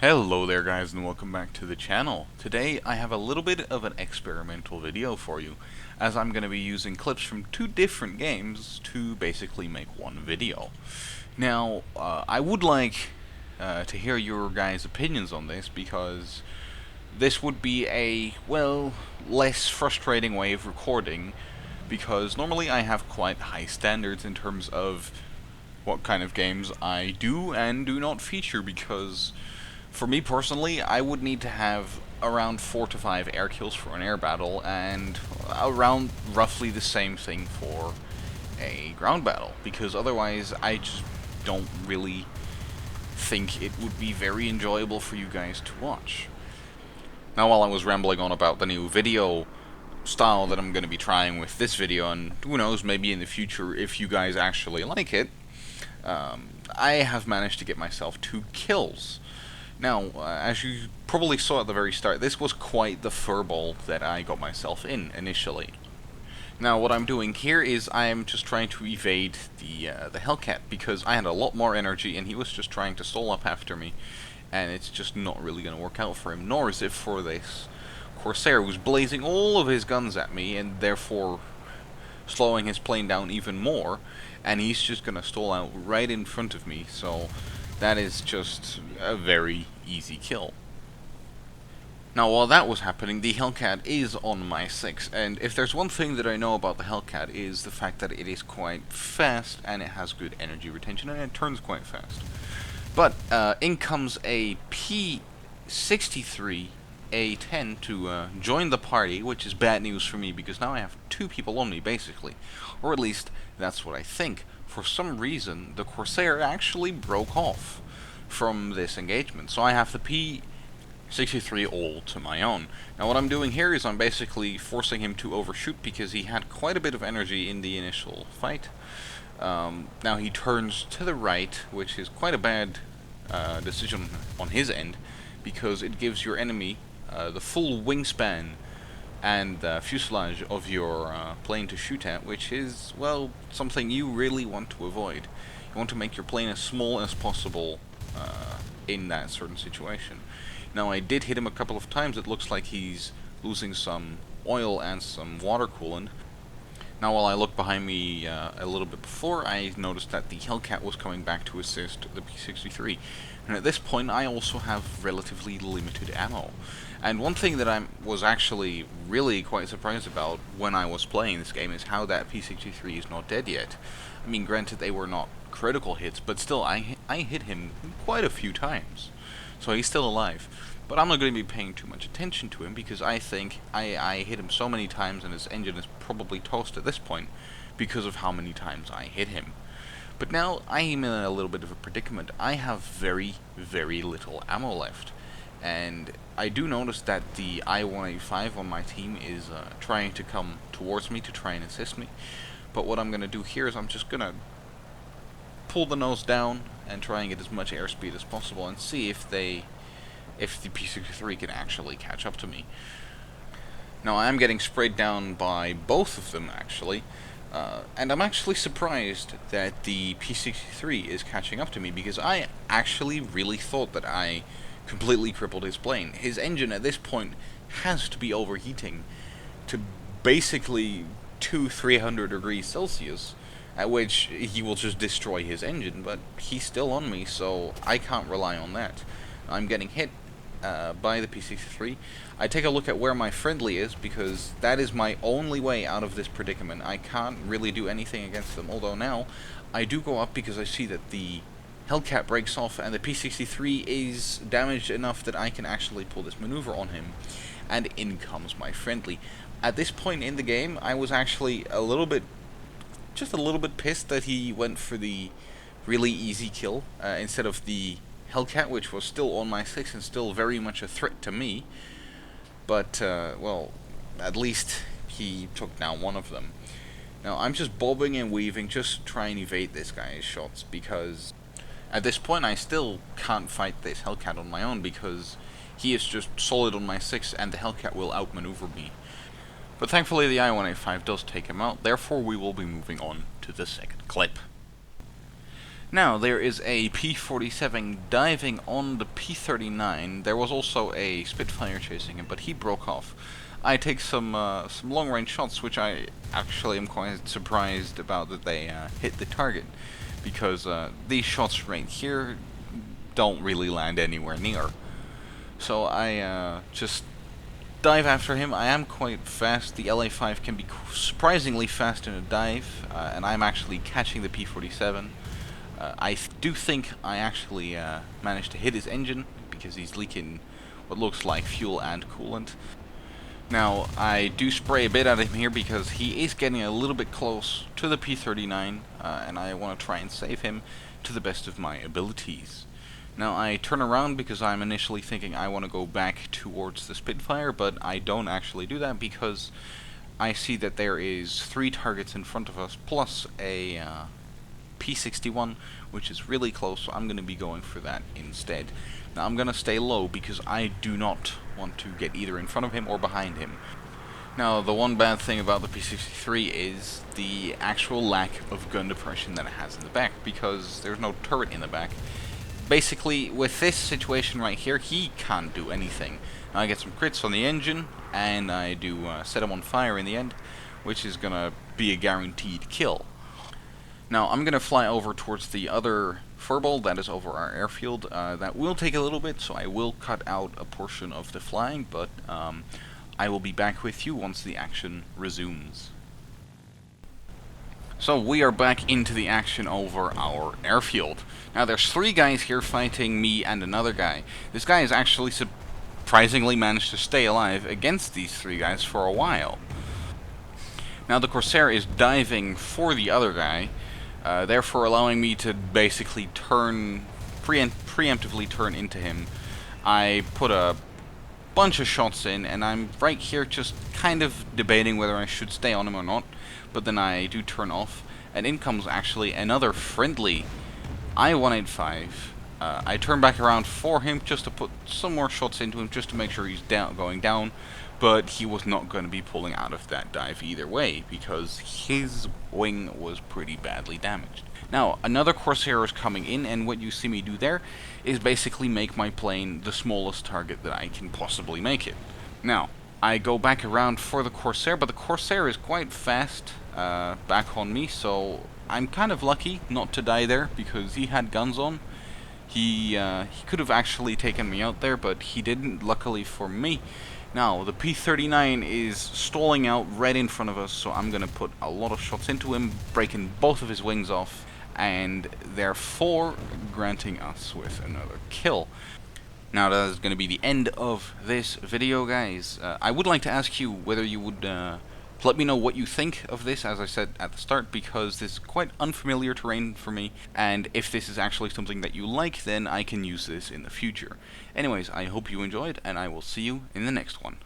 Hello there guys and welcome back to the channel. Today I have a little bit of an experimental video for you, as I'm going to be using clips from two different games to basically make one video. Now, I would like to hear your guys' opinions on this, because this would be a, well, less frustrating way of recording, because normally I have quite high standards in terms of what kind of games I do and do not feature, because for me personally, I would need to have around 4 to 5 air kills for an air battle, and around roughly the same thing for a ground battle, because otherwise I just don't really think it would be very enjoyable for you guys to watch. Now, while I was rambling on about the new video style that I'm going to be trying with this video, and who knows, maybe in the future if you guys actually like it, I have managed to get myself 2 kills. Now, as you probably saw at the very start, this was quite the furball that I got myself in initially. Now, what I'm doing here is I'm just trying to evade the Hellcat, because I had a lot more energy and he was just trying to stall up after me, and it's just not really going to work out for him, nor is it for this Corsair, who's blazing all of his guns at me and therefore slowing his plane down even more, and he's just going to stall out right in front of me, so that is just a very easy kill. Now, while that was happening, the Hellcat is on my 6, and if there's one thing that I know about the Hellcat is the fact that it is quite fast, and it has good energy retention, and it turns quite fast. But in comes a P63 A10 to join the party, which is bad news for me, because now I have 2 people on me, basically. Or at least, that's what I think. For some reason, the Corsair actually broke off from this engagement, so I have the P63 all to my own. Now, what I'm doing here is I'm basically forcing him to overshoot, because he had quite a bit of energy in the initial fight. Now he turns to the right, which is quite a bad decision on his end, because it gives your enemy the full wingspan and fuselage of your plane to shoot at, which is, well, something you really want to avoid. You want to make your plane as small as possible in that certain situation. Now, I did hit him a couple of times. It looks like he's losing some oil and some water coolant. Now, while I looked behind me a little bit before, I noticed that the Hellcat was coming back to assist the P63. And at this point, I also have relatively limited ammo. And one thing that I was actually really quite surprised about when I was playing this game is how that P63 is not dead yet. I mean, granted, they were not critical hits, but still, I hit him quite a few times. So he's still alive. But I'm not going to be paying too much attention to him, because I think I hit him so many times and his engine is probably toast at this point because of how many times I hit him. But now I am in a little bit of a predicament. I have very, very little ammo left. And I do notice that the I-185 on my team is trying to come towards me to try and assist me. But what I'm going to do here is I'm just going to pull the nose down and try and get as much airspeed as possible and see if the P63 can actually catch up to me. Now, I am getting sprayed down by both of them, actually, and I'm actually surprised that the P63 is catching up to me, because I actually really thought that I completely crippled his plane. His engine at this point has to be overheating to basically 200-300 degrees Celsius, at which he will just destroy his engine, but he's still on me, so I can't rely on that. I'm getting hit by the P63. I take a look at where my friendly is, because that is my only way out of this predicament. I can't really do anything against them, although now I do go up, because I see that the Hellcat breaks off and the P63 is damaged enough that I can actually pull this maneuver on him, and in comes my friendly. At this point in the game, I was actually just a little bit pissed that he went for the really easy kill instead of the Hellcat, which was still on my 6 and still very much a threat to me. But, well, at least he took down one of them. Now, I'm just bobbing and weaving, just trying to evade this guy's shots, because at this point I still can't fight this Hellcat on my own, because he is just solid on my 6 and the Hellcat will outmaneuver me. But thankfully the I-185 does take him out, therefore we will be moving on to the second clip. Now, there is a P-47 diving on the P-39. There was also a Spitfire chasing him, but he broke off. I take some long-range shots, which I actually am quite surprised about that they hit the target, because these shots right here don't really land anywhere near. So I just dive after him. I am quite fast. The La-5 can be surprisingly fast in a dive, and I'm actually catching the P-47. I do think I actually managed to hit his engine, because he's leaking what looks like fuel and coolant. Now, I do spray a bit at him here because he is getting a little bit close to the P-39, and I want to try and save him to the best of my abilities. Now, I turn around because I'm initially thinking I want to go back towards the Spitfire, but I don't actually do that because I see that there is 3 targets in front of us, plus a P-61, which is really close, so I'm going to be going for that instead. Now, I'm going to stay low because I do not want to get either in front of him or behind him. Now, the one bad thing about the P-63 is the actual lack of gun depression that it has in the back, because there's no turret in the back. Basically, with this situation right here, he can't do anything. Now, I get some crits on the engine, and I do set him on fire in the end, which is going to be a guaranteed kill. Now, I'm going to fly over towards the other furball that is over our airfield. That will take a little bit, so I will cut out a portion of the flying, but I will be back with you once the action resumes. So we are back into the action over our airfield. Now, there's 3 guys here fighting me and another guy. This guy has actually surprisingly managed to stay alive against these 3 guys for a while. Now, the Corsair is diving for the other guy, therefore allowing me to basically preemptively turn into him. I put a bunch of shots in, and I'm right here just kind of debating whether I should stay on him or not, but then I do turn off, and in comes actually another friendly I-185. I turn back around for him just to put some more shots into him, just to make sure he's going down, but he was not going to be pulling out of that dive either way, because his wing was pretty badly damaged. Now, another Corsair is coming in, and what you see me do there is basically make my plane the smallest target that I can possibly make it. Now, I go back around for the Corsair, but the Corsair is quite fast back on me, so I'm kind of lucky not to die there, because he had guns on. He could have actually taken me out there, but he didn't, luckily for me. Now, the P-39 is stalling out right in front of us, so I'm going to put a lot of shots into him, breaking both of his wings off, and therefore granting us with another kill. Now, that is going to be the end of this video, guys. I would like to ask you whether you would let me know what you think of this, as I said at the start, because this is quite unfamiliar terrain for me, and if this is actually something that you like, then I can use this in the future. Anyways, I hope you enjoyed, and I will see you in the next one.